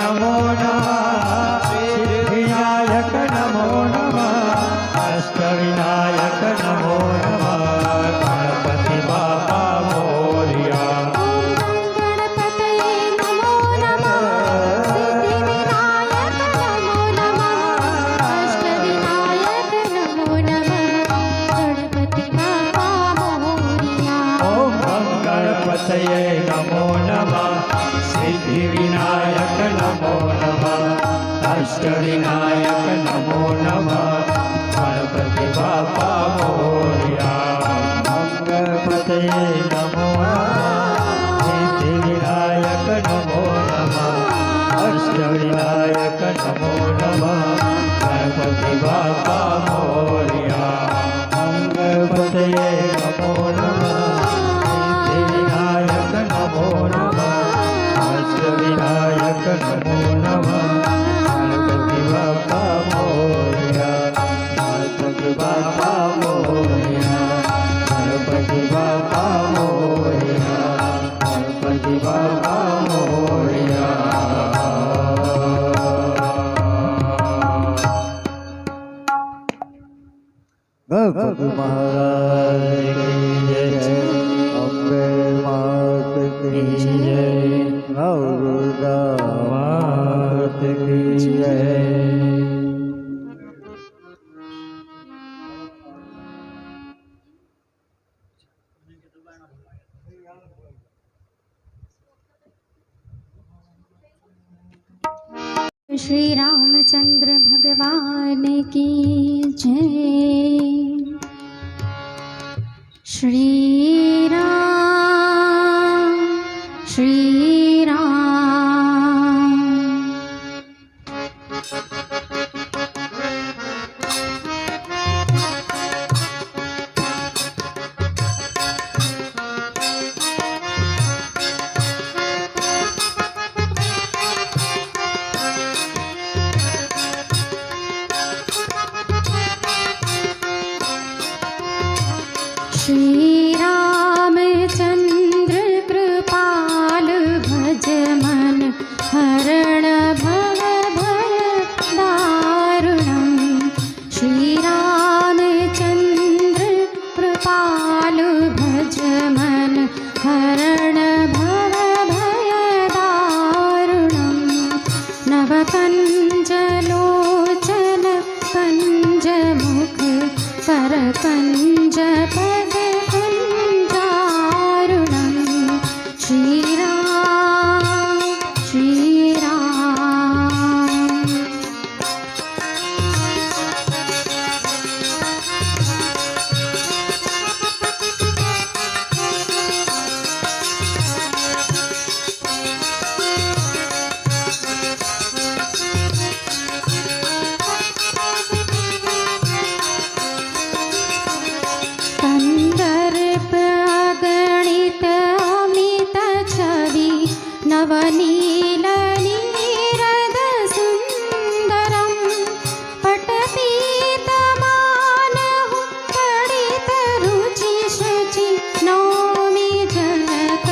नमो नमः सिद्धिविनायक गणपतये नमो नमः सिद्धिविनायक नमो नमः अष्टविनायक नमो नमः गणपति बापा मोरया गणपतये नमो नमः सिद्धिविनायक नमो नमः अष्टविनायक नमो नमः गणपति बापा मोरया गणपतये नमो नमः सिद्धिविनायक नमो नमः अष्टविनायक नमो नमः गणपति बापा मोरया गणपति बापा मोरया गणपति बापा मोरया गणपति बापा मोरया गणपति महाराज की जय अम्बे मात की जय नवदुर्गा मात की जय। श्री रामचंद्र भगवान की जय। श्री राम श्री राम। श्री रामचंद्र कृपाल भज मन हरण भव भय दारुणम्। श्री रामचंद्र कृपाल भज मन हरण भव भय दारुणम्। नवकंज लोचन कंज मुख कर कंज पद कंजारुणम्। श्री राम श्री राम। कंदर्प अगणित अमित छवि नवनील नीरद सुंदरम्। पटपीतमानः पडित रुचि शुचि नौमि जनक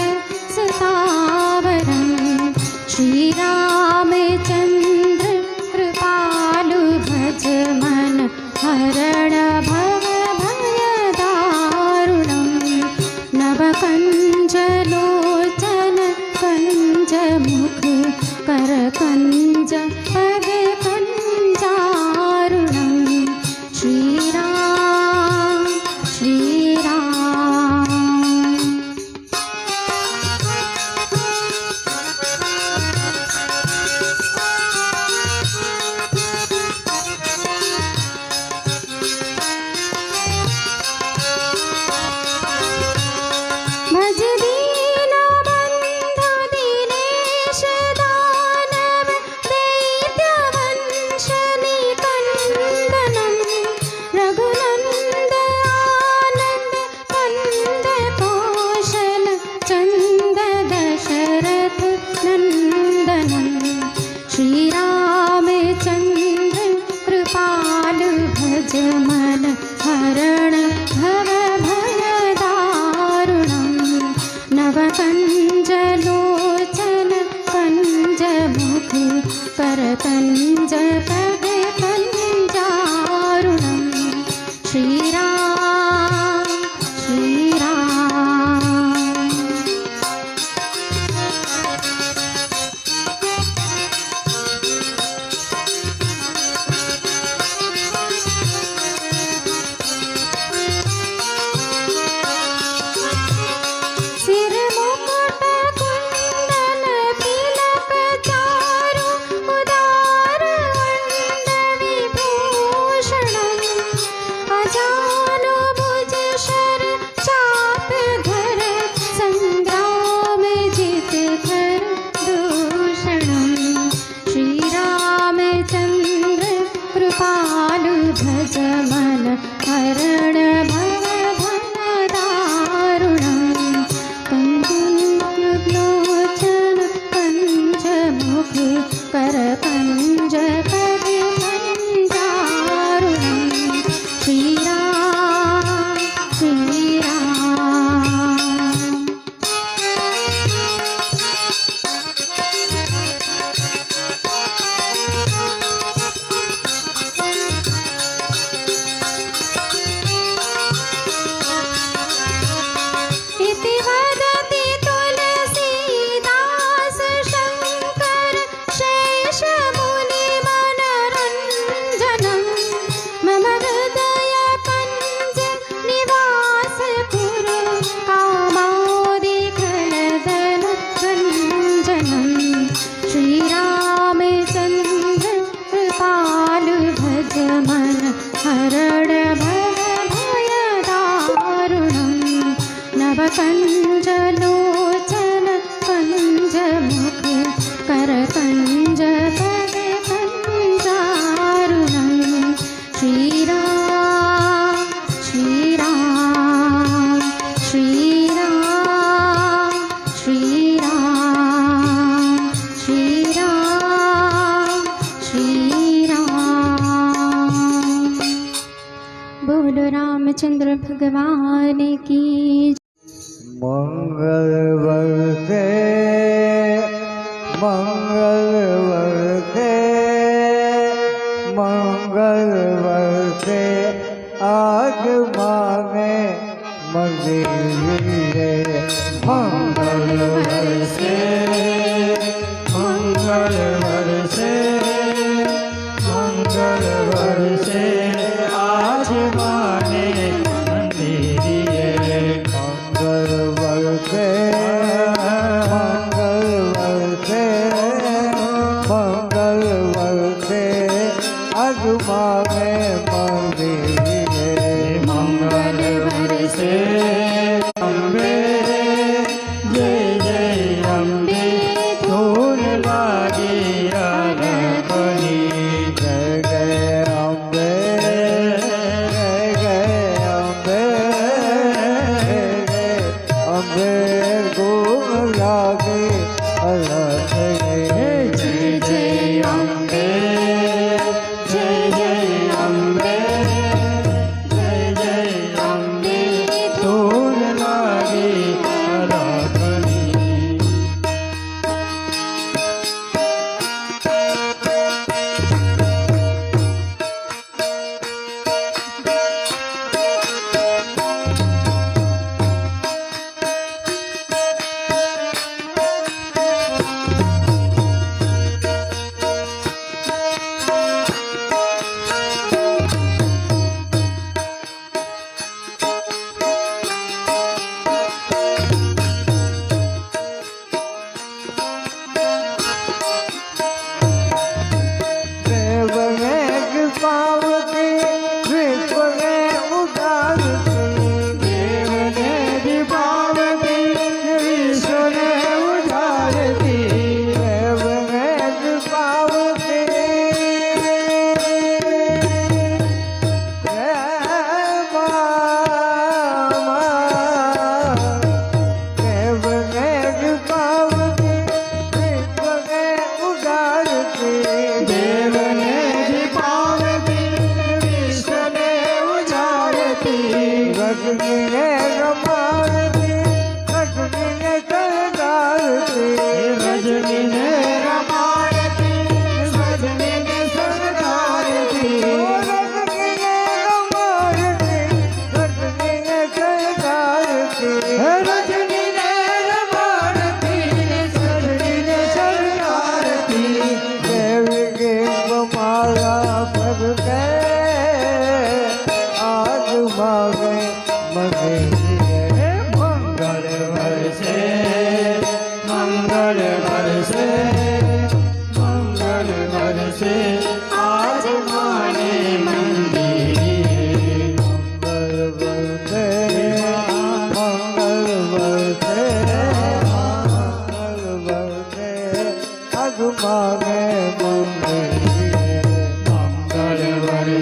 सुतावरम्। श्री रामचंद्र कृपालु भज मन हरण भव भय दारुणम्। नवकंज लोचन कंज मुख कर कंज पद कंजारुणम्। श्री राम श्री राम। भज दीन बंधु दिनेश दानव दैत्य वंश निकंदनम्। रघुनंद आनंद कंद कौशल चंद दशरथ नंदनम्। श्री रामचंद्र कृपाल भज मन हरण भव भय दारुणम्। नवकंज लोचन कंज मुख कर कंज पद कंजारुणम्। श्री राम श्री राम। सिर मुख कृपालु भज मन हरण भवभयदारुणम् कन्दुलोचन पञ्चमुख करपञ्च पदपञ्चारुणम् श्रीराम श्रीराम इति वदति तुलसीदास शङ्कर शेषमुनिमनरञ्जनम् मम हृदयपञ्ज निवास कुरु कामादिकलदलभञ्जनम् श्रीरामचन्द्र कृपालु भज मन हरण भवभयदारुणम् नवकञ्जलोचन पञ्चमुख करपञ्च पदपञ्चारुणम् श्रीराम श्रीराम श्रीराम श्रीराम श्रीराम श्रीराम बोलो रामचंद्र भगवान की मंगल वर्षे मंगल वर्षे मंगल वर्षे आज माने मंदिर मंगल वर्षे मंगल वर्षे मंगल वर्षे आज माने मंदिर मंगल वर्षे मंगल वर्षे मंगल वर्षे आज माने मंदिर मंगल वर्षे अम्बे जय जय अम्बे धूल लागी रागनी जय जय अम्बे जय जय अम्बे अम्बे धूल लागी रागनी जय जय अम्बे जय जय अम्बे जय जय अम्बे धूल लागी रागनी मागे मगे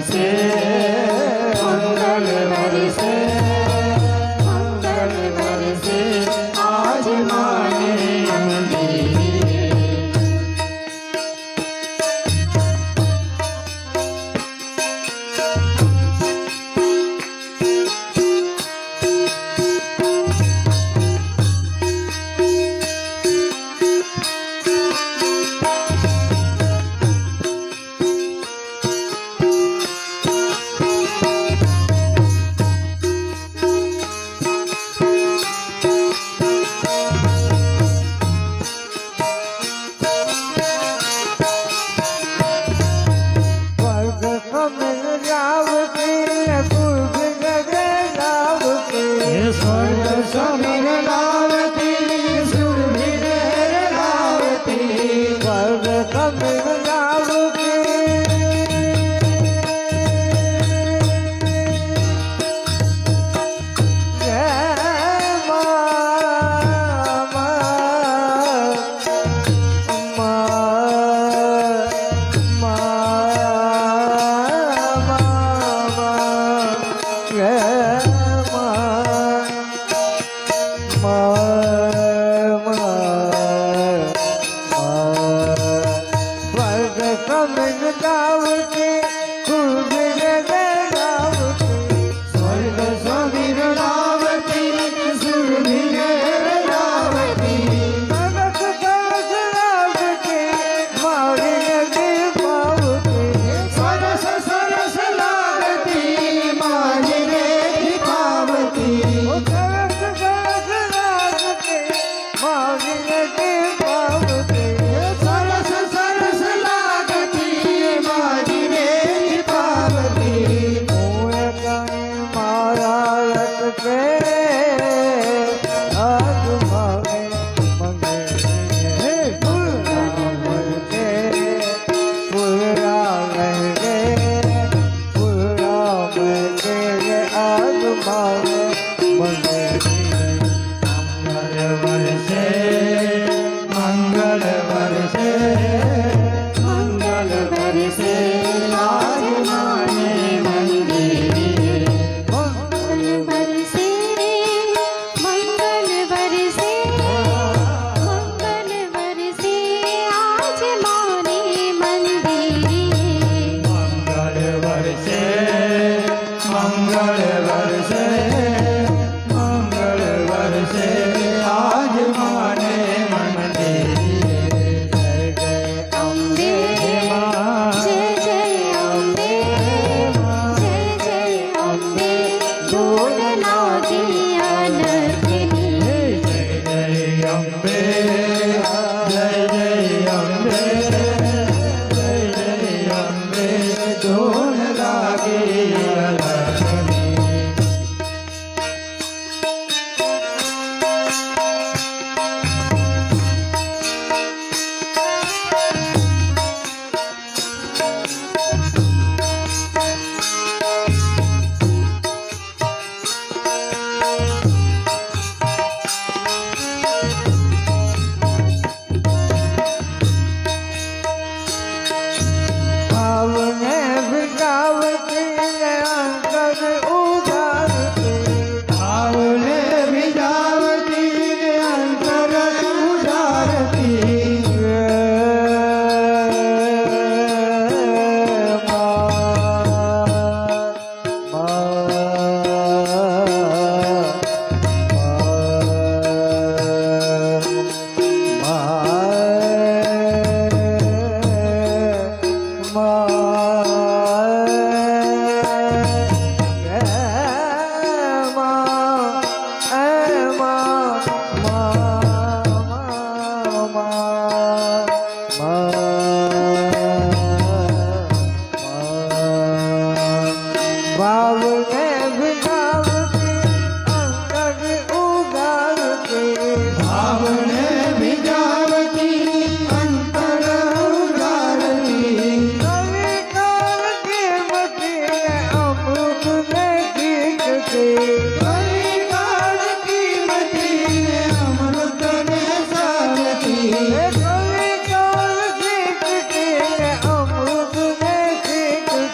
बरसे मंगल बरसे मंगल बरसे आज माने मंदिर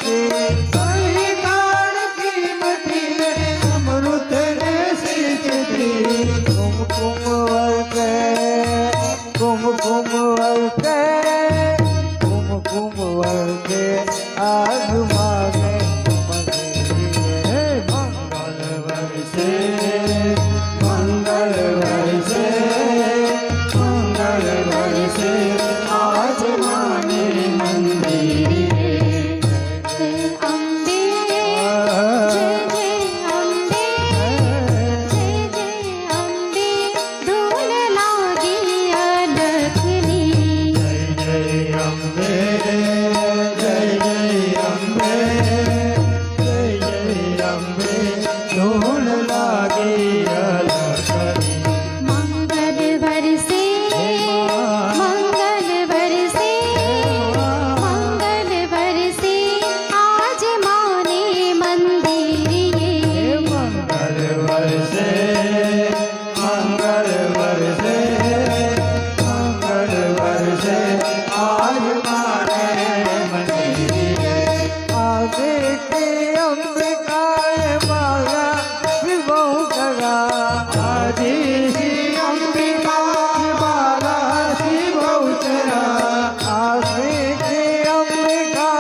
Thank you. અંબિકાએ મારા વિભવ કરા આદિ શ્રી અંબિકા મારા વિભવ કરા આદિ શ્રી અંબિકા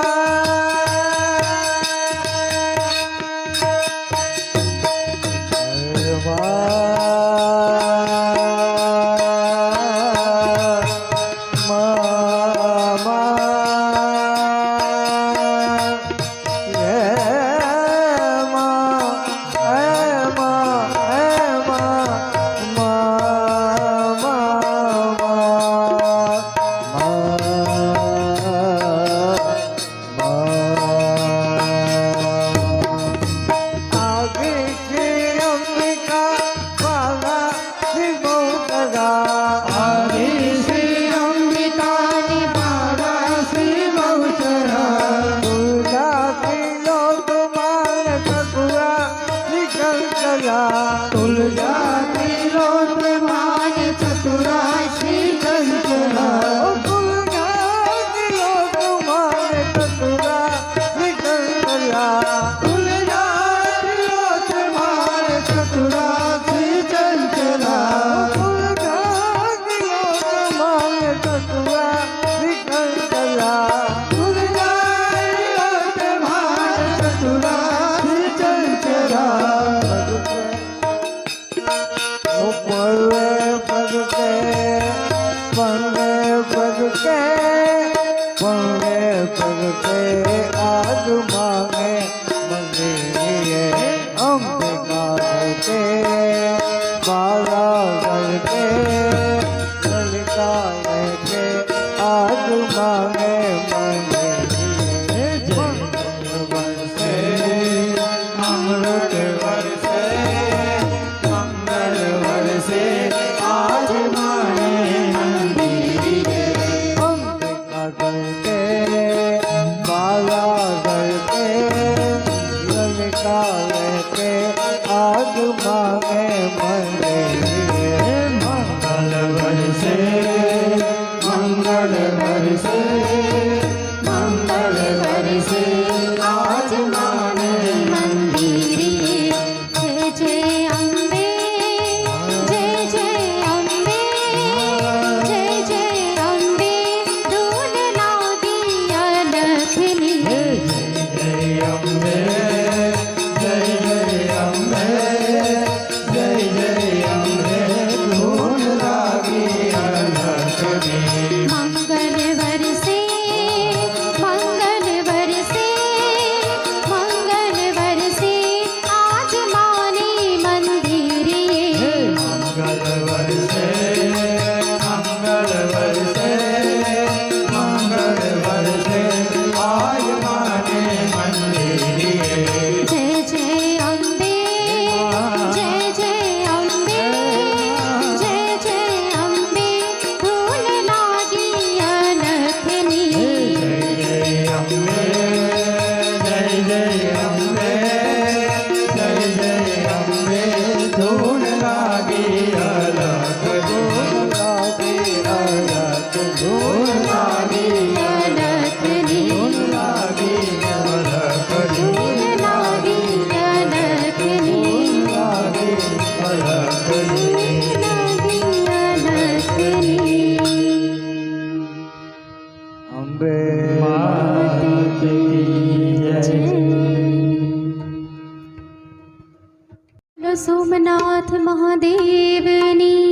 સોમનાથ મહાદેવની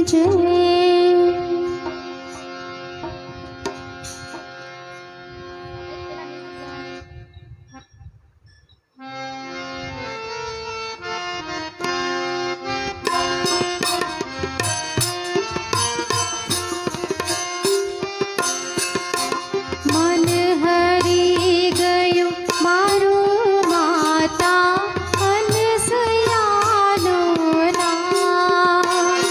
જય. મન હરી ગયું મારું માતા અનસૂયાનું નામ.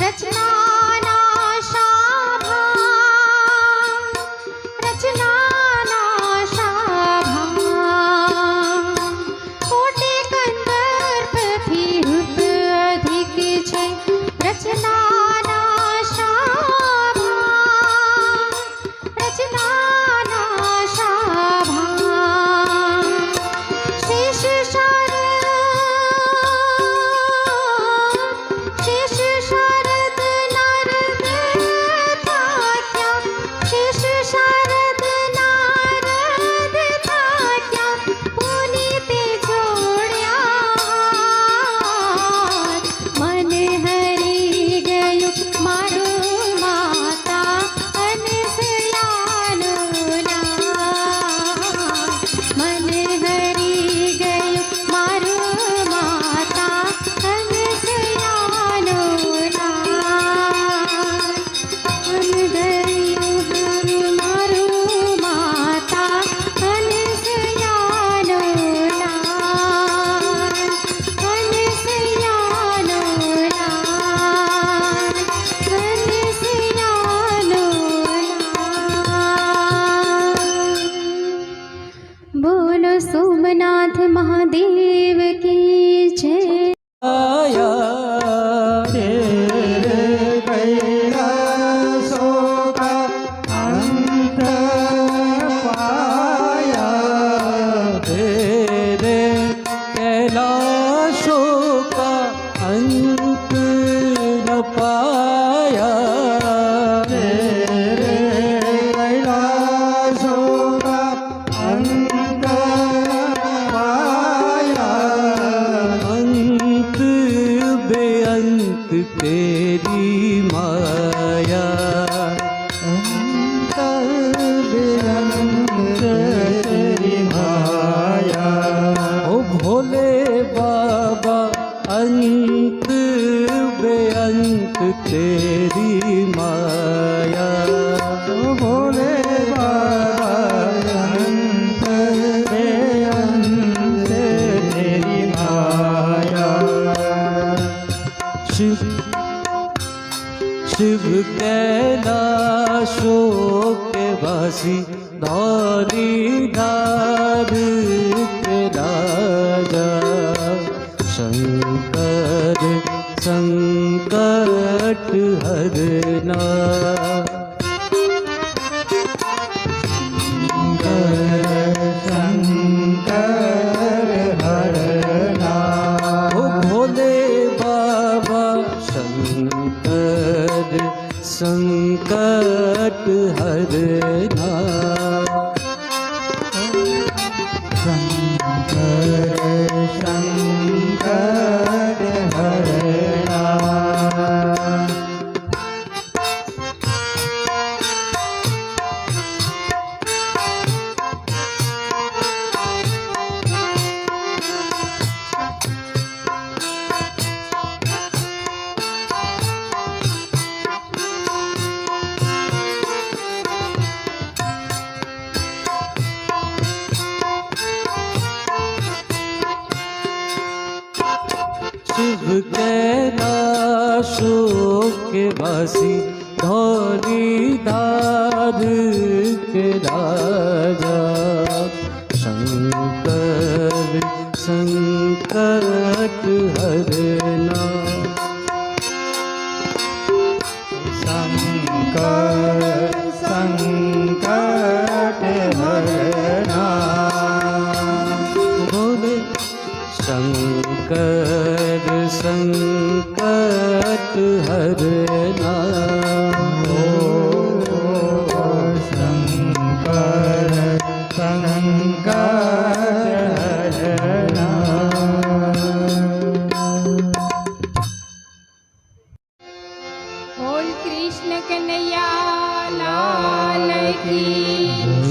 रचनाना शाभा रचनाना शाभा कोटि कंदर्प फिरूप अधिक छै रचनाना शाभा रचनाना शाभा शेष शारद नारद थाक्या शेष शारद नारद थाक्या पुनीते जोड्या मन हरी गयो मारो माता अनसयानो मन हरी गयो मारो माता अनसयानो मन गयो मारो माता अनसयानो अनसयानो अनसयानो बोलो सोमनाथ महादेव की जय। आया तेरे कैलाशों का अंत पाया तेरे कैलाशों का अंत न पाया तेरे कैलाशों का अंत पाया अंत बेअंत तेरी माया अंत बेअंत तेरी माया ओ भोले बाबा अंत बेअंत तेरी माया ओ भोले बाबा अंत बेअंत तेरी माया शिव शिव कैलाशों के वासी धौलीधार के राजा शंकर संकट हरना शंकर हरना ओ भोले बाबा शंकर संकट हरना शंकर संकट हरना शिव कैलाशों के वासी धौलीधार के राजा शंकर संकट हरना शंकर संकट हरना बोले शंकर संकट हरना ओ शंकर संकट हरना बोल कृष्ण कन्हैया लाल की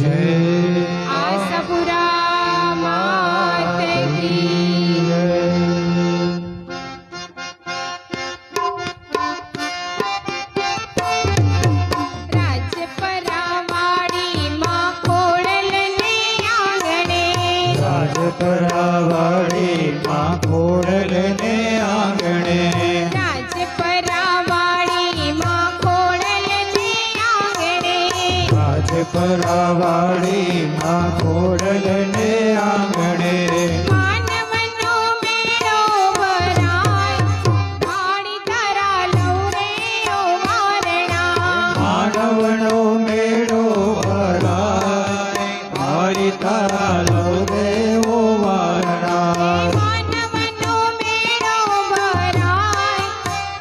जय आशापुरा मात की રાજપરાવાડી માં ખોડલ ને આંગણે રાજપરાવાડી રાજપરાવાળી માં ખોડલને આંગણે માનવનો મેળો ભરાય મારી તારા લવરે ઓ વારણા માનવનો મેળો ભરાય મારી તારા લવ દેવો વારણા માનવનો મેળો ભરાય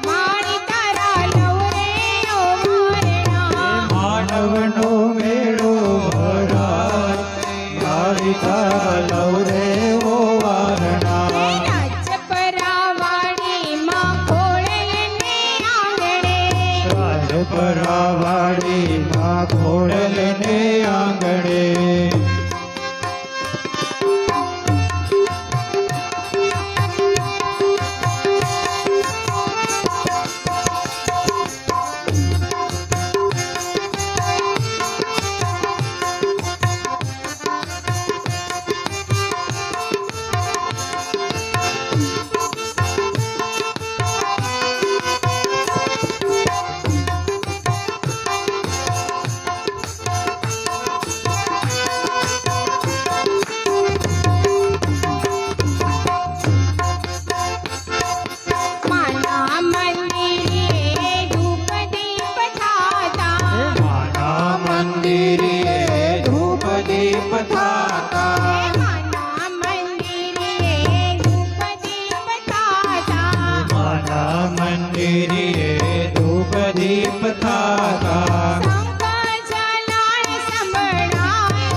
મારી તારા લવરે ઓ વારણા માનવનો મેળો ભરાય મારી તારા લવ દેવો વારણા રાજપરાવાળી માં ખોડલને આંગણે રાજપરાવાળી માં ખોડલને આંગણે માના મંદિરે ધૂપ દીપ થાતા માના મંદિરે ધૂપ દીપ થાતા માના મંદિરે ધૂપ દીપ થાતા માના મંદિરે ધૂપ દીપ થાતા શંખ જલાણ સંભળાય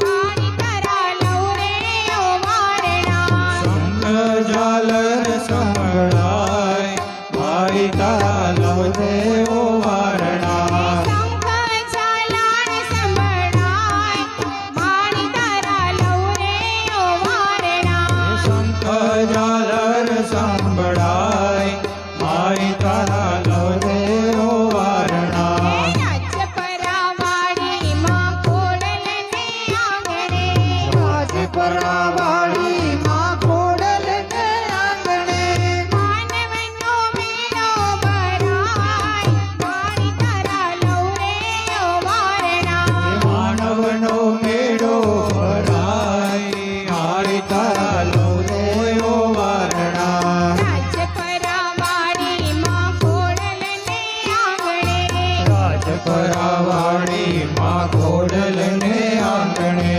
મારી તારા લવરે ઓ વારણા શંખ ઝાલર સંભળાય મારી તારા લવ દેવો વારણા શંખ જલાણ સંભળાય મારી તારા લવરે ઓ વારણા શંખ ઝાલર સંભળાય મારી તારા લવ દેવો વારણા રાજપરાવાળી માં ખોડલને આંગણે રાજપરાવાળી માં ખોડલને આંગણે માનવનો મેળો ભરાય મારી તારા લવરે ઓ વારણા માનવનો મેળો ભરાય મારી તારા લવ દેવો વારણા રાજપરાવાળી માં ખોડલને આંગણે રાજપરાવાળી માં ખોડલને આંગણે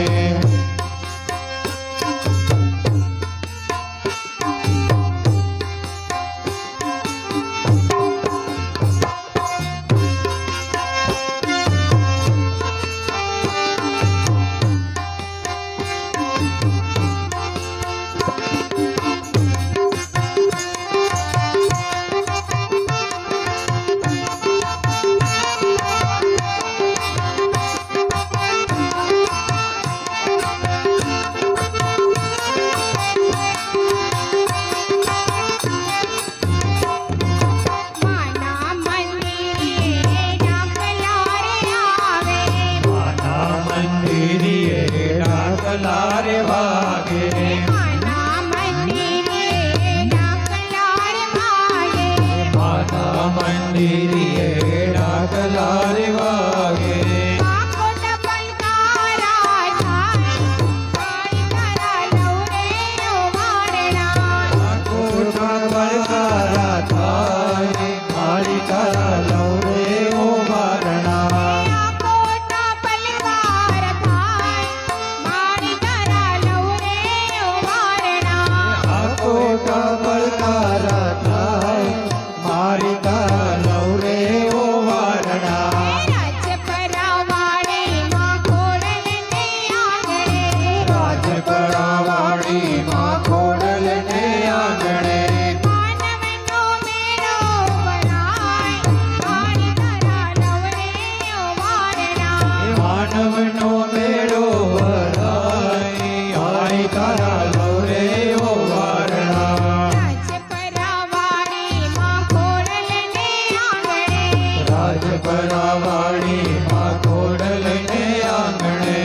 માના મંદિરે ડાકલા રે આવે માના મંદિરે ડાકલા રે વાગે માના મંદિરે ડાકલા રે વાગે માના મંદિરે ડાકલા રે વાગે આકોટ પલકારા થાય મારી તારા લવરે ઓ વારણા આકોટ પલકાર થાય મારી તારા લવ રે વારણા આકોટ પલકાર થાય મારી તારા લવરે ઓ વારણા રાજપરાવાળી માં ખોડલને આંગણે રાજપરાવાળી માં ખોડલને આંગણે માનવનો મેળો ભરાય મારી તારા લવ રે વારણા માનવનો મેળો ભરાય મારી તારા લવરે ઓ વારણા રાજપરાવાળી માં ખોડલને આંગણે રાજપરાવાળી માં ખોડલને આંગણે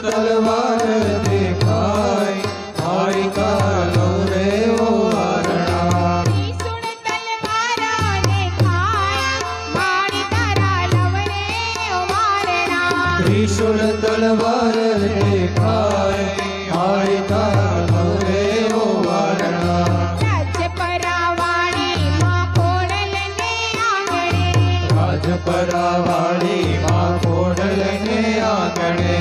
તલવાર દેખાય મારી કાલવ રે ઓ વારણા ત્રિશૂળ તલવારા દેખાય મારી તારા લવ રે ઓ વારણા ત્રિશૂળ તલવાર દેખાય મારી કાલવ રે ઓ વારણા રાજપરાવાળી માં ખોડલ ને આંગણે રાજપરાવાળી માં ખોડલ ને આંગણે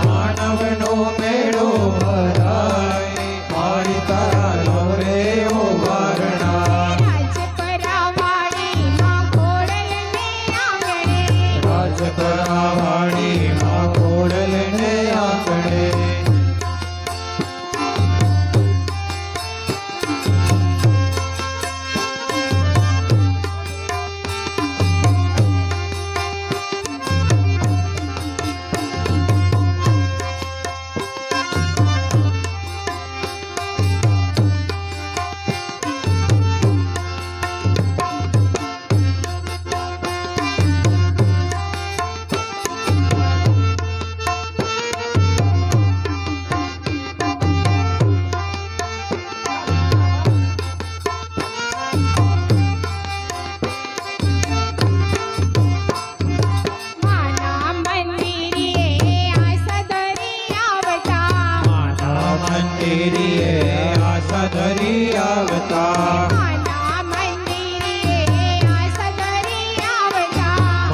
માનવનો મેળો ભરાય મારી તારા લવ રે ઓ વારણા રાજપરાવાળી માં ખોડલ ને આંગણે માના મંદિરે આશા ધરી આવતા માના મંદિરે આશા ધરી આવતા માના મંદિરે આશા ધરી આવતા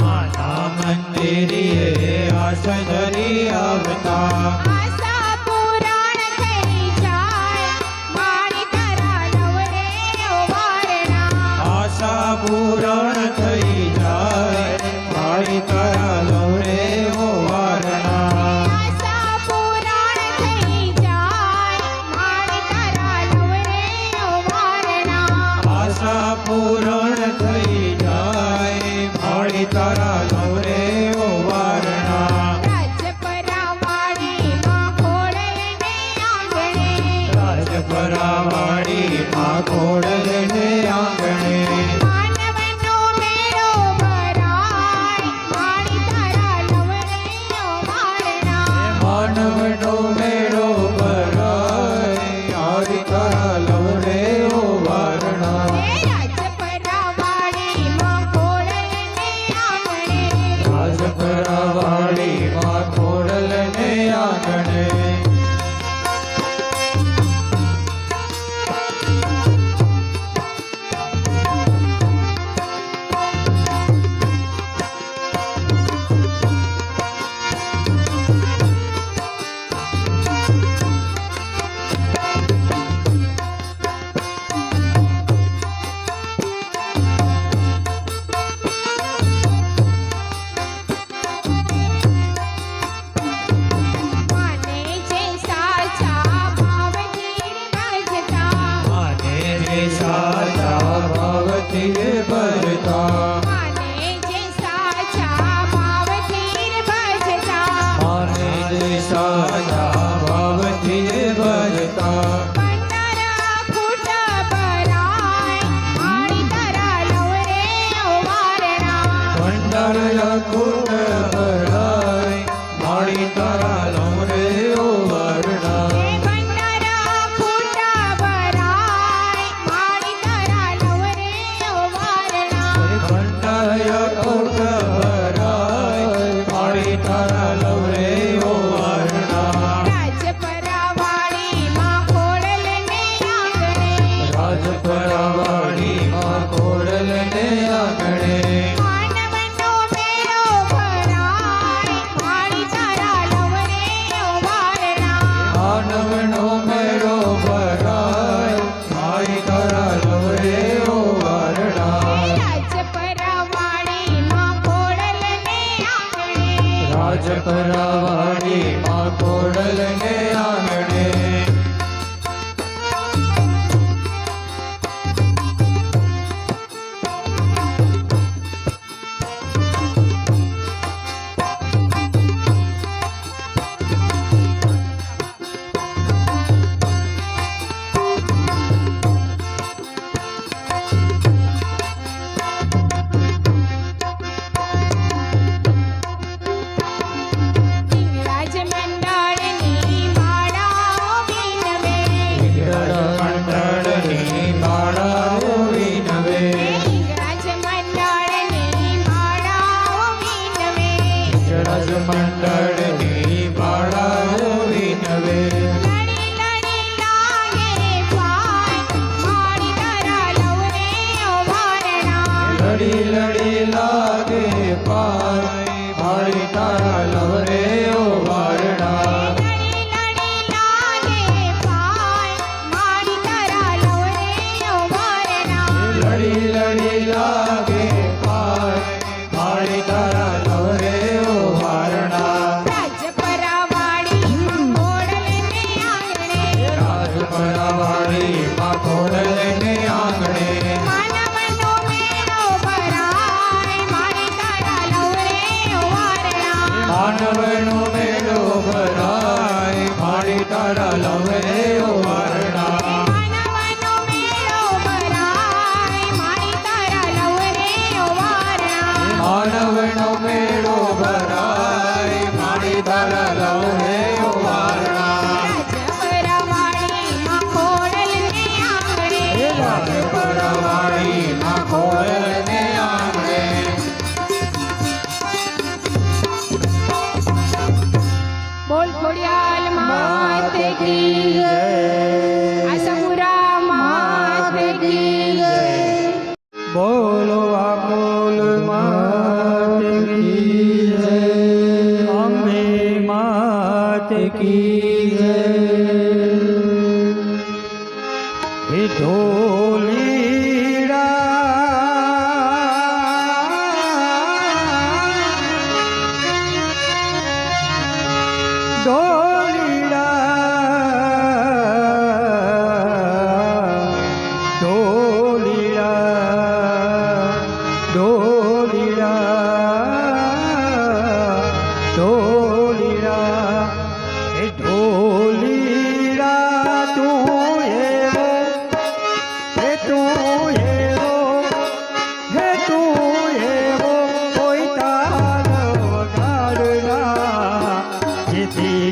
માના મંદિરે આશા ધરી આવતા આશા પુરાણ થઈ જાય મારી તારા લવ રે ઓ વારણા આશા પૂરણ થઈ જાય મારી તારા લવ રે ઓ વારણા આશા પુરાણ થઈ જાય મારી તારા લવ રે ઓ વારણા આશા પૂરણ થઈ જાય મારી તારા લવ રે ઓ વારણા રાજપરાવાળી માં ખોડલ ને આંગણે રાજપરાવાળી માં ખોડલ ને આંગણે માનવનો મેળો ભરાય મારી તારા લવ રે ઓ વારણા માનવનો મેળો ભરાય મારી તારા લવ રે ઓ વારણા રાજપરાવાળી માં ખોડલ ને આંગણે રાજપરાવાળી માં ખોડલ ને આંગણે માને જે સાચા ભાવથી ભજતા માને જે સાચા ભાવથી ભજતા માને જે સાચા ભાવથી ભજતા માને જે સાચા ભાવથી ભજતા ભંડારા ખૂટ ભરાય મારી તારા લવ રે ઓ વારણા ભંડાર કુટ ભરાય મારી તારા લવ રે ઓ વારણા ભંડારા ખૂટ ભરાય મારી તારા લવ રે ઓ વારણા ભંડાર કુટ ભરાય મારી તારા લવ રે ઓ વારણા રાજપરાવાળી માં ખોડલ ને આંગણે રાજપરાવાળી માં ખોડલ ને આંગણે માનવનો મેળો ભરાય મારી તારા લવ રે ઓ વારણા માનવનો મેળો ભરાય મારી તારા લવ રે ઓ વારણા રાજપરાવાળી માં ખોડલ ને આંગણે રાજપરાવાળી માં ખોડલ ને આંગણે રે ઓ વારણા લડી લડી લાગે પાય મારી તારા લવ રે ઓ વારણા લડી લડી લાગે પાય મારી તારા લવ રે ઓ વારણા રાજપરાવાળી ઘોડલને આંગણે રાજપરાવાળી માં ઘોડલને આંગણે માનવનો મેળો ભરાય મારી તારા લવ રે ઓ વારણા માનવનો મેળો ભરાય મારી તારા લવ રે ઓ વારણા માનવનો મેળો ભરાય મારી તારા લવ રે ઓ વારણા માનવનો મેળો ભરાય મારી તારા લવ રે ઓ વારણા રાજપરાવાળી માં ઘોડલને આંગણે રાજપરાવાળી માં ઘોડલને આંગણે બોલ ખોડિયાલ માત કી જય આશાપુરા માત કી જય બોલો અમોલ માત કી જય અંબે માત કી જય હે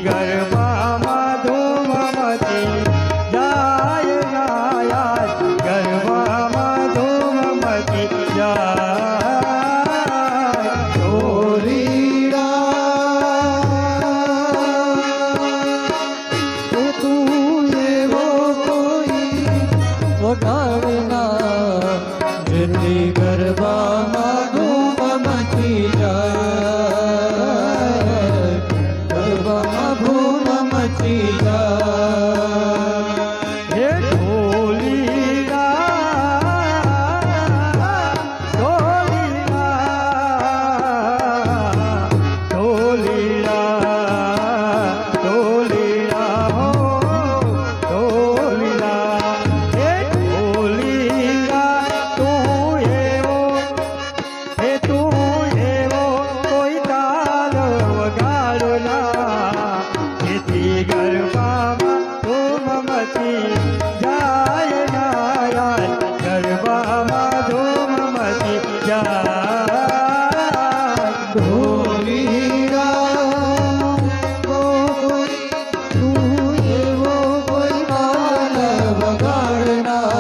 ગરબામાં ધૂમ મચી જાય યાદ ગરબામાં ધૂમ મચી જાય ઢોલીડા તું એવો કોઈ વગાડના જેથી ગરબામાં ધૂમ મચી જાય ગરબામાં ધૂમ મચી જાય હે ઢોલીડા ઢોલીડા હો ઢોલીડા હે ઢોલીડા તું એવો કોઈ તાલ વગાડના જેથી ગરબામાં ધૂમ મચી જાય યાર ગરબામાં ધૂમ મચી જાય ઢોલીડા તું એવો કોઈ તાલ વગાડના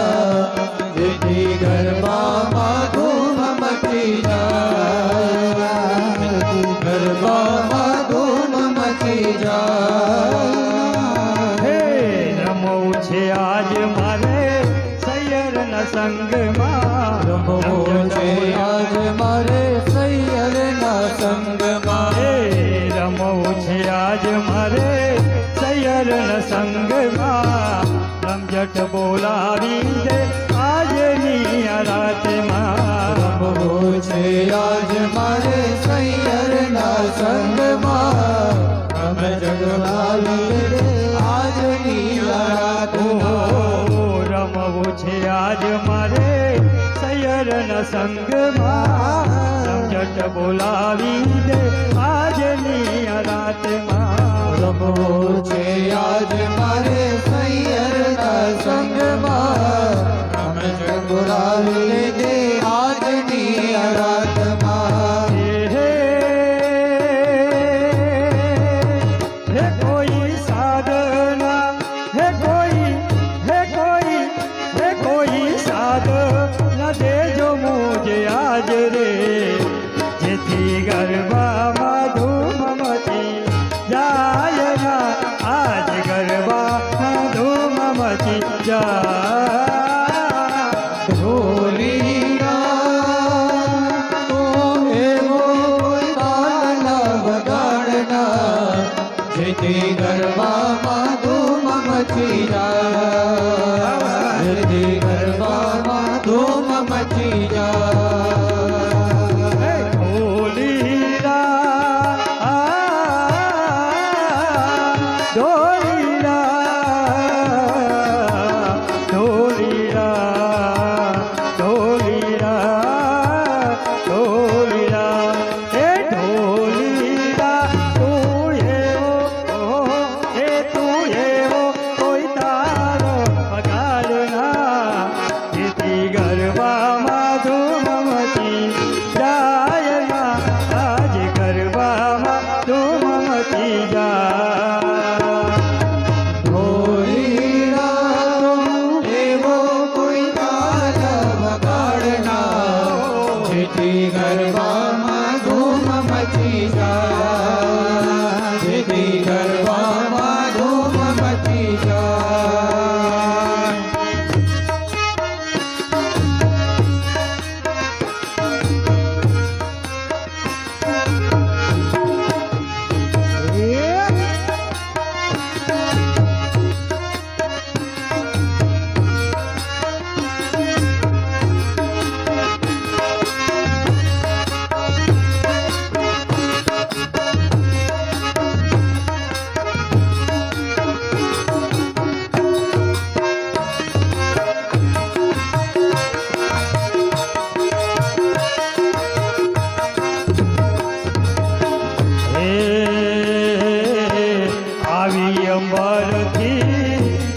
જેથી ગરબામાં ધૂમ મચી જાય ગરબામાં ધૂમ મચી જાય હે રમવું છે આજ મારે સૈયરના સંગમાં રમવું છે આજ મારે સૈયરના સંગમાં હે રમવું છે આજ મારે સૈયરના સંગમાં રમઝટ બોલાવી દે આજની આ રાતમાં રમવું છે આજ મારે સૈયરના સંગમાં રમઝટ બોલાવી દે આજની આ રાતમાં રમવું છે આજ મારે સૈયરના સંગમાં રમઝટ બોલાવી દે આજની આ રાતમાં રમવું છે આજ મારે સૈયરના સંગમાં રમઝટ બોલાવી દે આજની આ રાતમાં હે કોઈ સાધના હે કોઈ સાધના દેજો મુજે આજ રે જેથી ગરબામાં ધૂમ મચી જાય ના આજ ગરબામાં ધૂમ મચી જાય ઢોલીડા તો એવો કોઈ તાલ વગાડના જેથી ગરબામાં ધૂમ મચી જાય જેથી ગરબામાં ધૂમ મચી જાય જેથી ગરબામાં ધૂમ મચી જાય જેથી ગરબામાં ધૂમ મચી જાય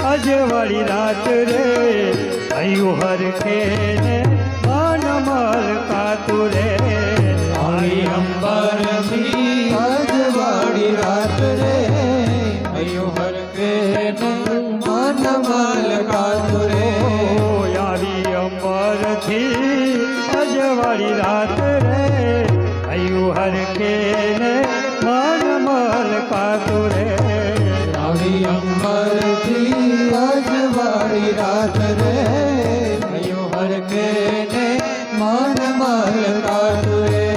અજવાળી રાત રે અયું હર કે મન મલ કાતું રે આવી અંબરથી અજવાળી રાત રે અયું હર કે મન મલ કાતું રે આવી અંબરથી અજવાળી રાત રે અયું હર કે મન મલ કાતું રે આવી અંબરથી અજવાળી રાત રે અયું હર કે મન મલ કાતું રે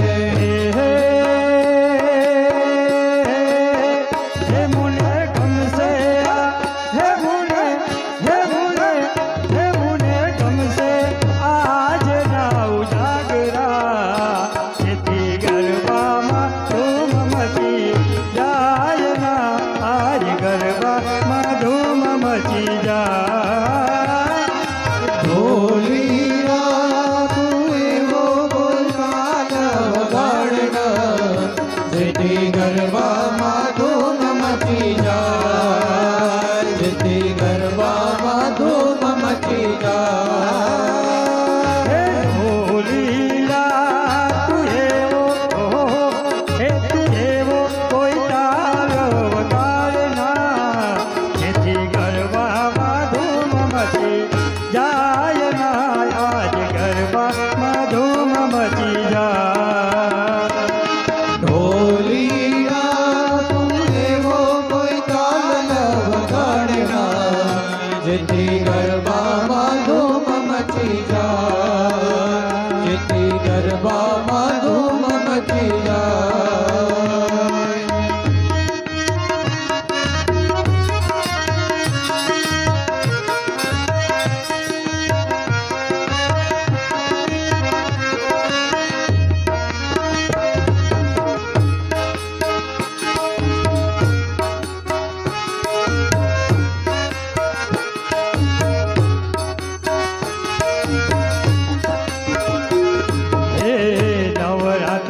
જેથી ગરબામાં ધૂમ મચી જાય જેથી ગરબામાં ધૂમ મચી જાય લીલા તું એવો કોઈ તાલ વગાડ ના જેથી ગરબામાં ધૂમ મચી જાય ના આજ ગરબામાં ધૂમ મચી જાય જેથી ગરબામાં ધૂમ મચી જાય જેથી ગરબામાં ધૂમ મચી જાય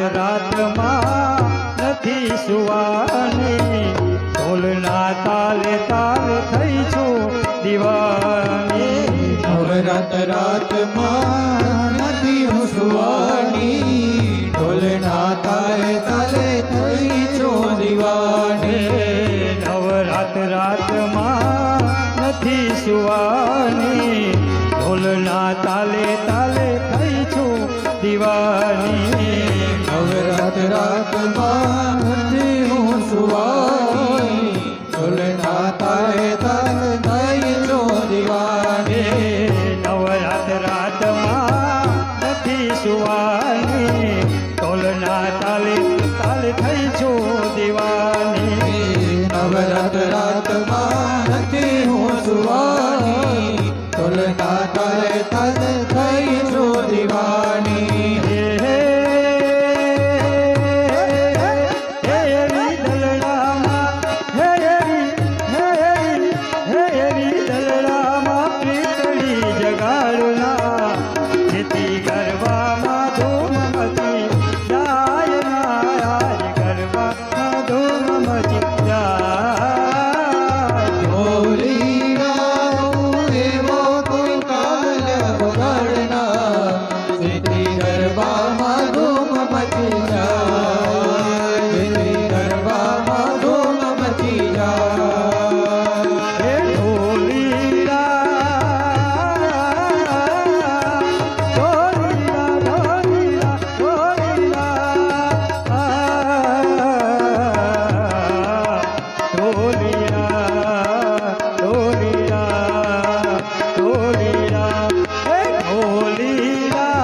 રાતમાં નથી સુવાની ઢોલના તાલે તાલે થઈ છું દીવાની નવરાત રાતમાં નથી હું સુવાની ઢોલના તાલે તાલે થઈ છું દીવાની નવરાત રાતમાં નથી સુવાની ઢોલના તાલે તાલે થઈ છું દીવાની નવરાત રાતમાં નથી હું સુવાની ઢોલના તાલે તાલે થઈ છું દીવાની નવરાત રાતમાં નથી સુવાની ઢોલના તાલે તાલે થઈ છું દીવાની નવરત રાતમાં નથી હું સુવાની તુલના કરે તન થઈ છું દીવાની હે હે એવી દલડામાં એવી દલડામાં પ્રીતળી જગાડના જેથી ગરબામાં ધૂમ મચી જાય ના આજ ગરબામાં ધૂમ મચી જાય ઢોલી ગાઉં એવો કોઈ કાલ વગાડના જેથી ગરબામાં ધૂમ મચી જાય જેથી ગરબામાં ધૂમ મચી જાય હે ઢોલીડા ઢોલીડા ઢોલીડા ઢોલીડા ઢોલીડા ઢોલીડા હે ઢોલીડા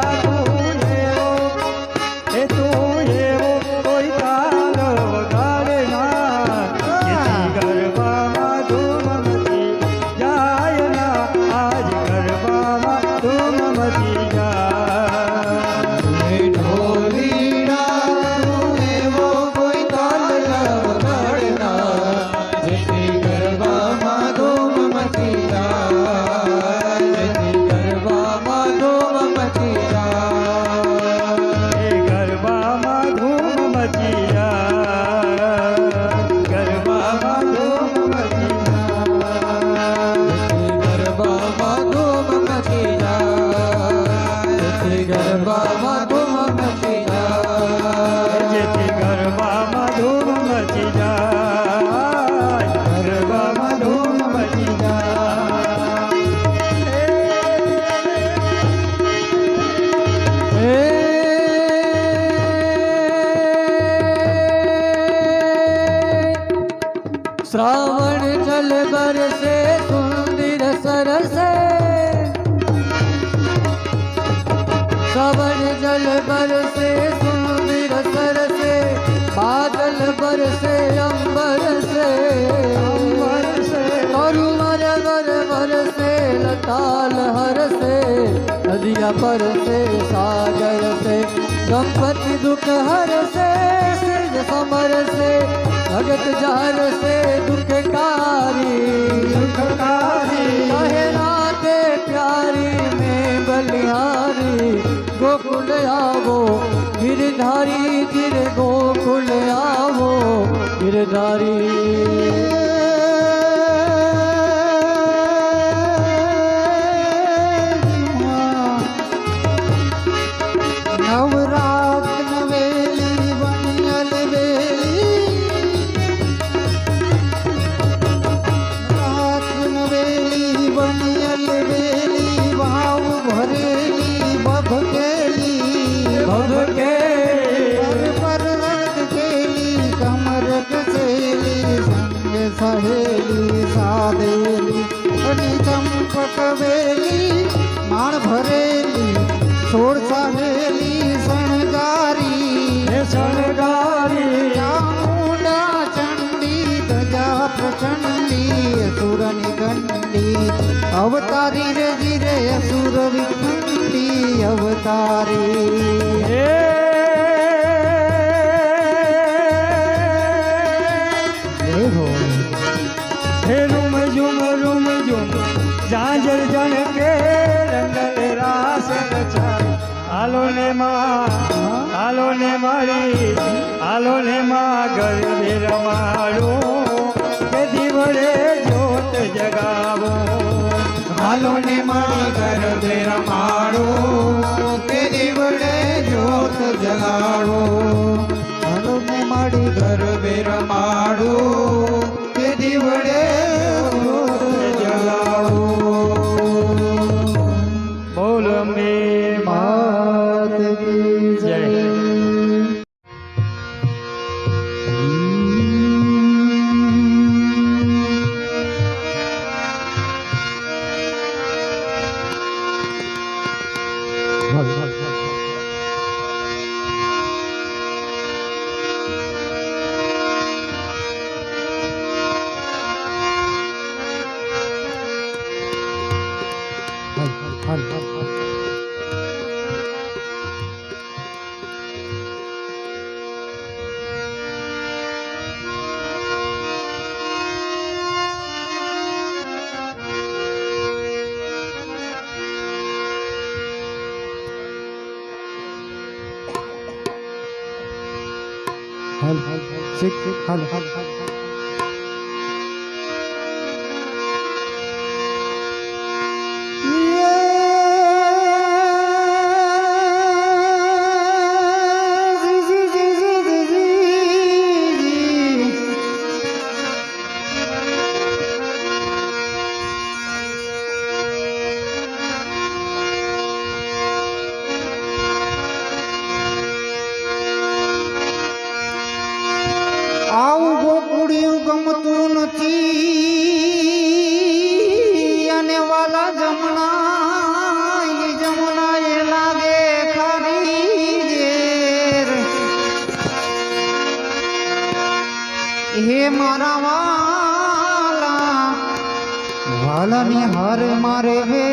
તું એવો કોઈ તાલ વગાડના જેથી ગરબામાં ધૂમ મચી જાય ના આજ ગરબામાં ધૂમ મચી જાય ઢોલીડા એવો કોઈ તાલ વગાડના જેથી ગરબામાં ધૂમ મચી જાય જેથી ગરબામાં ધૂમ મચી જાય એ ગરબામાં ધૂમ મચી જાય ગરબામાં ધૂમ મચી ગરબામાં ધૂમ મચી જાય જેથી ગરબામાં ધૂમ મચી જાય ગરબામાં ધૂમ મચી જાય ગરબામાં ધૂમ મચી श्रावण जल बरसे सुंदर सरसे श्रावण जल बरसे सुंदर सरसे बादल बरसे अंबर से तरुवर वर बरसे लताल हर से नदिया पर से सागर से गणपति दुख हर से सिर समर से भगत जार से दुखकारी कहे राधे प्यारी में बलिहारी गोकुल आवो गिरधारी गिर गोकुल आवो गिरधारी નવરાત નવેલી વણિયલ વેલી રાત નવેલી વણિયલ વેલી વાવ ભરેલી ભભકેલી પર રડ કેલી કમર કસેલી સંગ સહેલી સાદેલી અને ચંપક વેલી માણ ભરેલી સોળ સાહેલી શણગારી શણગારી ચામુંડા ચંડી ધજા પ્રચંડી અસુરની ગંડી અવતારી રે જીરે અસુર વિખંડી અવતારી હે હે રૂમ ઝુમ ઝાંઝર જણ કે રંગલ રાસ રચાય હાલો ને મારી હાલો ને માં ગરબે રમાડું કે દીવડે જ્યોત જગાવો હાલો ને મારી ગરબે રમાડો કે દીવડે જ્યોત જગાડો હાલો ને મારી ગરબે રમાડો કે દીવડે જ્યોત જગાડો બોલ અંબે માત કી જય શીખ હાલ આવું ગોકુડિયું ગમતું નથી અને વાલા જમણા એ લાગે ખારી ઝેર હે મારા વાલાની હાર મારે વેર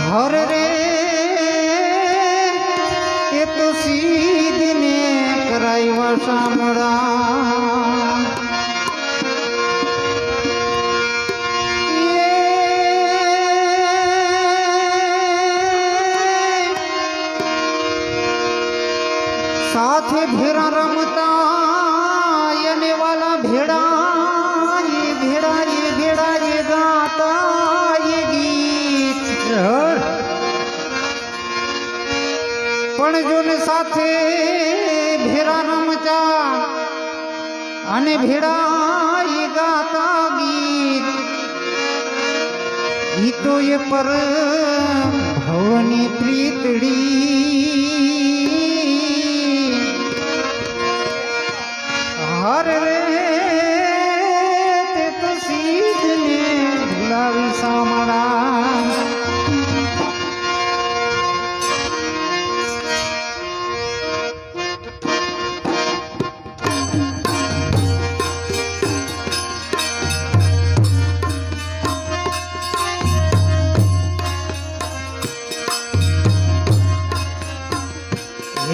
હર રે એ તો સીધને કરાવ્યા સાંભળા સાથે ભેરા રમતા અને વાલા ભેડા એ ગાતા એ ગીત પણ જોને સાથે ભેરા રમતા અને ભેડા એ ગાતા ગીતો એ પર ભવની પ્રીતડી હર રે તે તો સીધને ભૂલાવી સામળા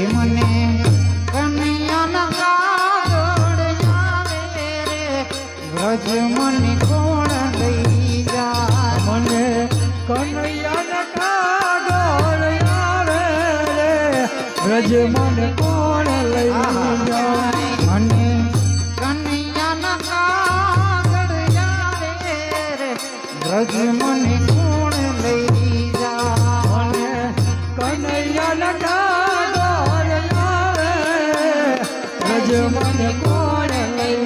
મને કનૈયાના કાગળ આવે રે વ્રજ મને કોણ લઈ જાય મને કનૈયાના કાગળ આવે રે વ્રજ મને કોણ લઈ જાય મને કનૈયાના કાગળ આવે રે વ્રજ મને કોણ લઈ જાય મને કનૈયાના કાગળ આવે વ્રજ મને કોણ લઈ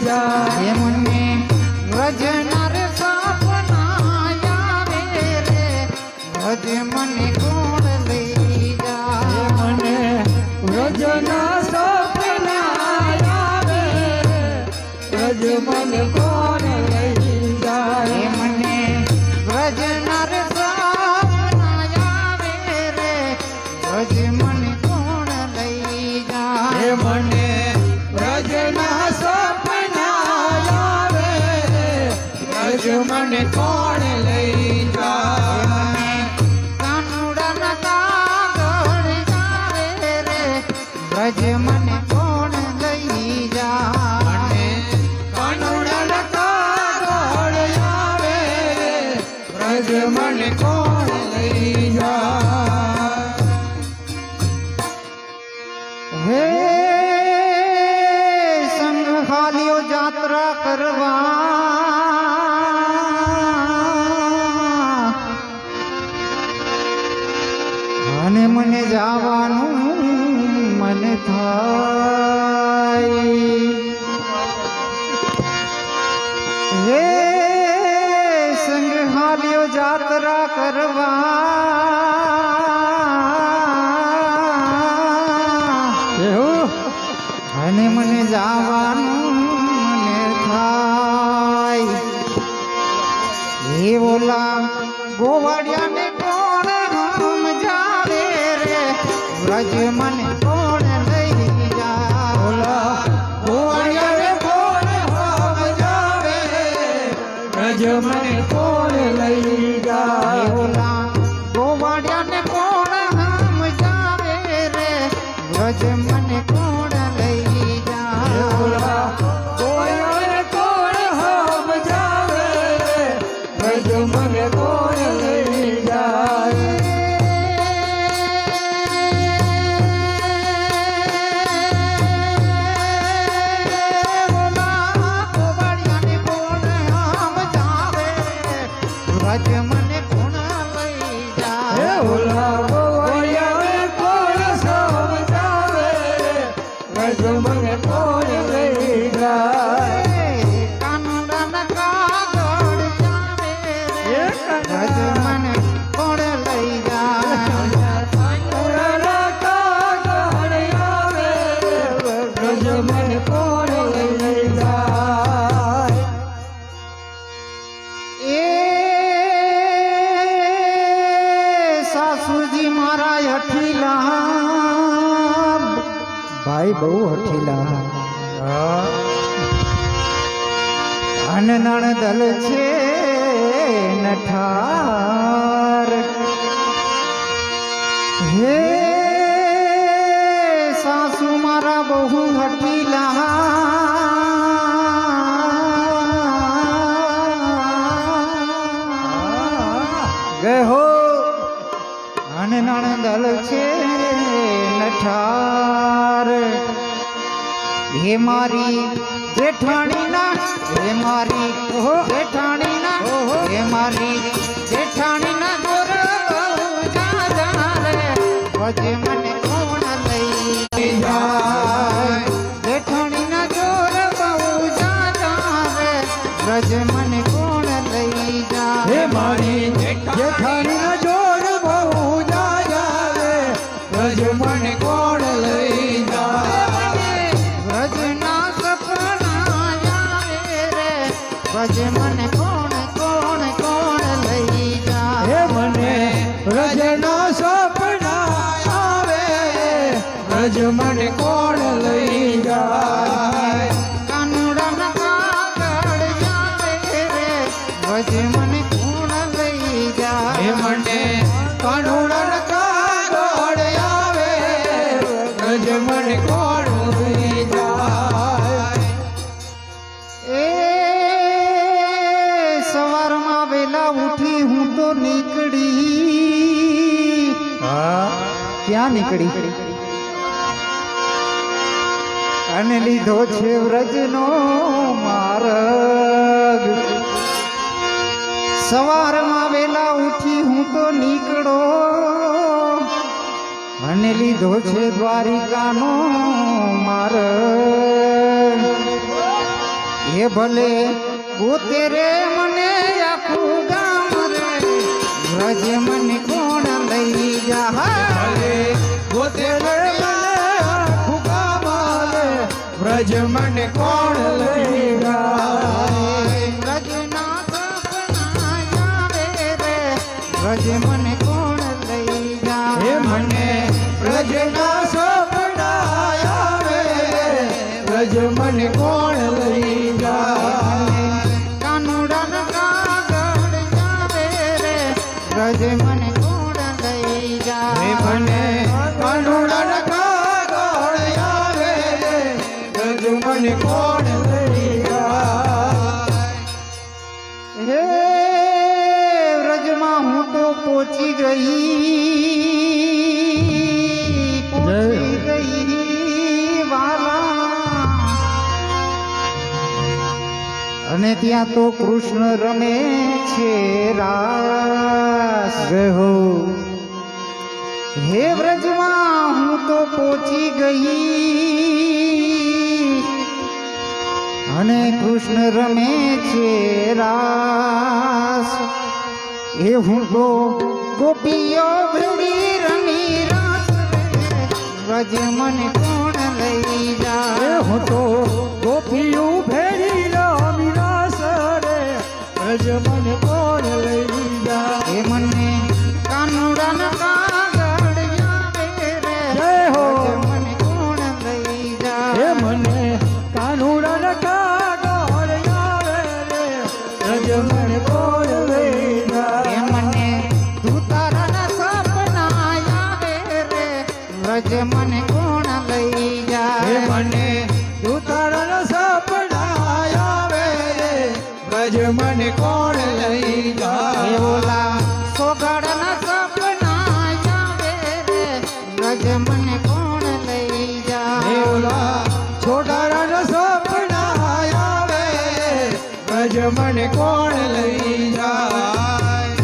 જાય મને વ્રજનાર સપના આવે રે વ્રજ મને કોણ લઈ જાય મને વ્રજના સપના આવે વ્રજ મને કોણ લઈ જાય મને વ્રજનાર સપના આવે રે વ્રજ મને કોણ લઈ જાય મને વ્રજના સપના આવે વ્રજ મને કોણ લઈ જાય કાનુડાના કાગળ આવે રે વ્રજ મને કોણ લઈ જાય કાનુડાના કાગળ આવે વ્રજ મને કોણ લઈ જાય હે સંઘ હાલ્યો જાત્રા કરવા અને મને જવાનું મન થાય હે સંઘ હાલ્યો જાત્રા કરવા એવું અને મને જવાનું મને થાય હે ઓલા ગોવાડિયાને કોણ સમજાવે રે વ્રજ મને કોણ લઈ જાય ઓલા ગોવાળિયાને કોણ સમજાવે વ્રજ મને કોણ લઈ જાય ઓલા ગોવાડિયાને કોણ સમજાવે રે વ્રજ મને કોણ લઈ જાય ઓલા ગોવાળિયાને કોણ સમજાવે વ્રજ મને કોણ લઈ જાય બ્રજ મને કોણ લઈ જાય કાનુડાના કાગળ જાવે રે બ્રજ મને કોણ લઈ જાય કાનુડાના કાગળ આવે બ્રજ મને કોણ લઈ જાય એ સાસુજી મારા હઠીલા ભાઈ બહુ હઠીલા અન નણદલ છે નઠાર હે સાસુ મારા બહુ હઠીલા ગહો અન નણદલ છે નઠાર હે મારી જેઠાણીના હે મારી જેઠાણીના હે મારી જેઠાણીના દોર બહુ જાજા રે વજ મને કોણ લઈ જાય જેઠાણીના દોર બહુ જાજા રે વજ મને કોણ લઈ જાય હે મારી જેઠાણીના જોર બહુ જાજા રે બ્રજ મને કોણ લઈ જાય વ્રજના સપના આવે રે વ્રજ મને કોણ કોણ કોણ લઈ જાય હે મને બ્રજના સપના આવે બ્રજ મને કોણ લઈ જાય કાનુડાના કાગળ આવે રે વ્રજ મને કોણ લઈ જાય હે મને કાનુડાના કાગળ આવે બ્રજ મને કોણ લઈ જાય એ સવારમાં વેલા ઉઠી હું તો નીકળી ક્યાં નીકળી અને લીધો છે વ્રજનો માર્ગ સવારમાં વેલા ઉઠી હું તો નીકળો અને લીધો છે દ્વારિકાનો માર્ગ એ ભલે પોતે રે મને આખું ગામ રે વ્રજ મને કોણ લઈ જાય પોતે આખું ગામ આવે બ્રજ મને કોણ લઈ જાય વ્રજના સપના આવે રે વ્રજ મને કોણ લઈ હે જાય મને બ્રજના સપના આવે બ્રજ મને કોણ લઈ જાય કાનુડાના કાગળ આવે રે વ્રજ મને કોણ લઈ હે જાય મને કાનુડાના કાગળ આવે બ્રજ મને કોણ લઈ જાય હે વ્રજમાં હું તો પહોંચી ગઈ વાલા અને ત્યાં તો કૃષ્ણ રમે છે રાસ ગયો હે વ્રજમાં હું તો પહોંચી ગઈ અને કૃષ્ણ રમે છે રાસ એ હું તો ગોપીઓ ભેળી રમી રાસ વ્રજ મને કોણ લઈ એ જાય હું તો ગોપીયું ભેરી રામી રાસ રે બ્રજ મને કોણ લઈ જાય એ મને કાનુડાના કાગળ આવે રે જય હો. વ્રજ મને કોણ લઈ હે જાય મને કાનુડાના કાગળ આવે રે બ્રજ મને કોણ લઈ એ જાય મને દૂતારાના સપના આવે રે વ્રજ મને કોણ લઈ હે જાય મને તું તારા સપના આવે રે બ્રજ મને કોણ લઈ એ જાય ઓલા સોગડના સપના આવે રે વ્રજ મને કોણ લઈ હે જાય ઓલા છોટારા સપના આવે બ્રજ મને કોણ લઈ જાય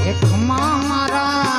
એ ખમા મારા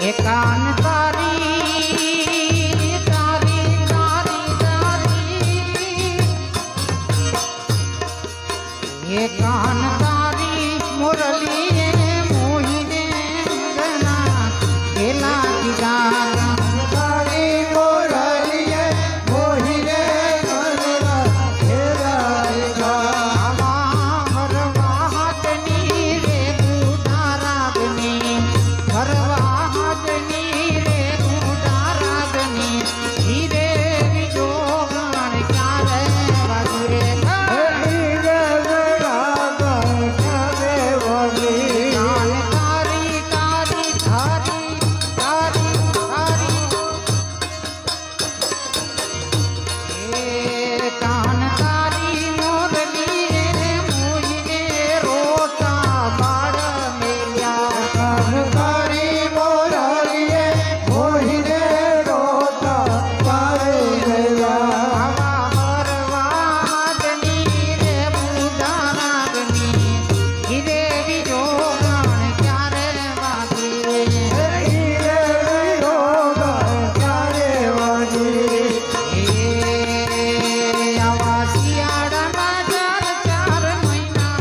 એ કાન તારી તારી તારી તારી એ કાન તારી મુરલી મોહીને ગના કેલા દીદારા તારી મોરલીએ મોહીને ગણના ખેલાય ગા. હરવા હાથની રે ગુડારાગની હરવા હાથની રે ગુડારાગની ધીરે બીજો ગાણ ક્યારે વાગુરે કાન તારી તારી તારી તારી તારી એ કાન તારી મોરલી રે મોહીને રોતા બાળ મેલ્યા તારી મોરલીએ મોહીને રોતા પારે ગયા. આવા હરવા હાથની રે બુડારાગની ધીરે બીજો ગાણ ક્યારે વાગે આવા શિયાળામાં ચાર મહિના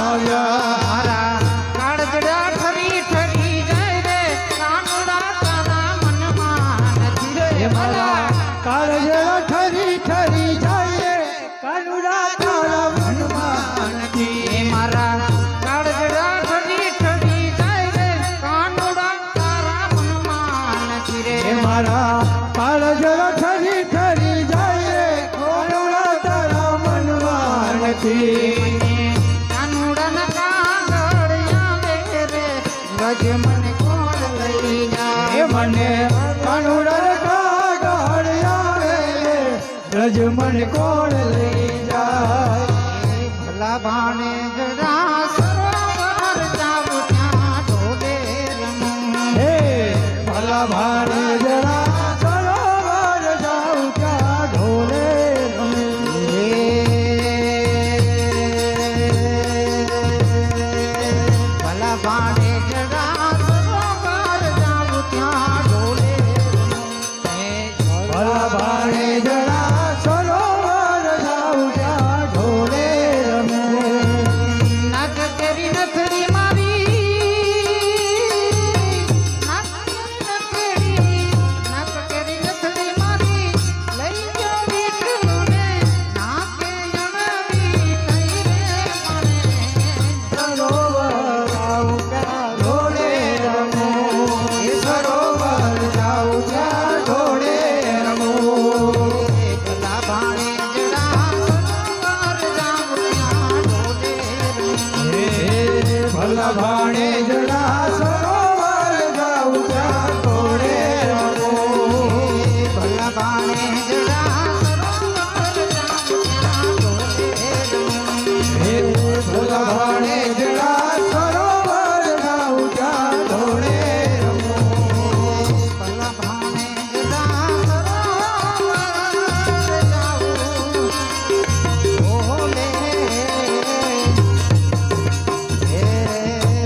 આવ્યા મારા કાળજડા ઠરી ઠરી જાય રે કાનુડા તારા મનમાં નથી રે મારા ઠરી ઠરી જાય કાનુડા તારા મનમાં નથી. એ મારા કાળજડા ઠરી ઠરી જાય રે કાનુડા તારા મનમાં નથી રે મારા કાળજળ ઠરી ઠરી જાય કાનુડા તારા મનમાં નથી. કાનુડાના કાગળ આવે રે ગજ મને કોણ લઈ જાય મને કાનુડા કાગળ આવે રજ મને કોણ લઈ જાય. ભલા ભાણે જરા સરોવર જાવું ત્યાં ઢોલે રમું હે ભલા ભાણે જરા સરોવર જાઉં ત્યાં ઢોલે રમે. ભલા ભાણે જરા સરોવર જાવું ત્યાં ઢોલે ભલા ભાણે જરા સરોવર જાઉં ત્યાં ઢોલે રમે. નખ તેરી નથડી મારી નખ તેરી નથડી મારી લઈ ગયો વિઠ્ઠલ ને નાકે જણાવી થઈ રે મને સરોવર જાઉં ત્યાં ઢોલે રમો. એ સરોવર જાઉં ત્યાં ઢોળે રમું. ભલા ભાણે જરા સરોવર જાવું ત્યાં ઢોલે હે ભલા ભાણે જરા સરોવર જાઉં ત્યાં ઢોળે રમું. ભલા ભાણે જરા સરોવર જાવું ત્યાં ઢોલે હે ભલા ભાણે જરા સરોવર જાઉં ત્યાં ઢોળે રમું. ભલા ભાણે જરા સરોવર જાવું ઢોલે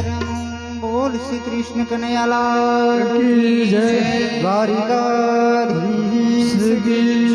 રમું. બોલ શ્રી કૃષ્ણ કનૈયાલાલ કી જય. દ્વારિકાધીશ કી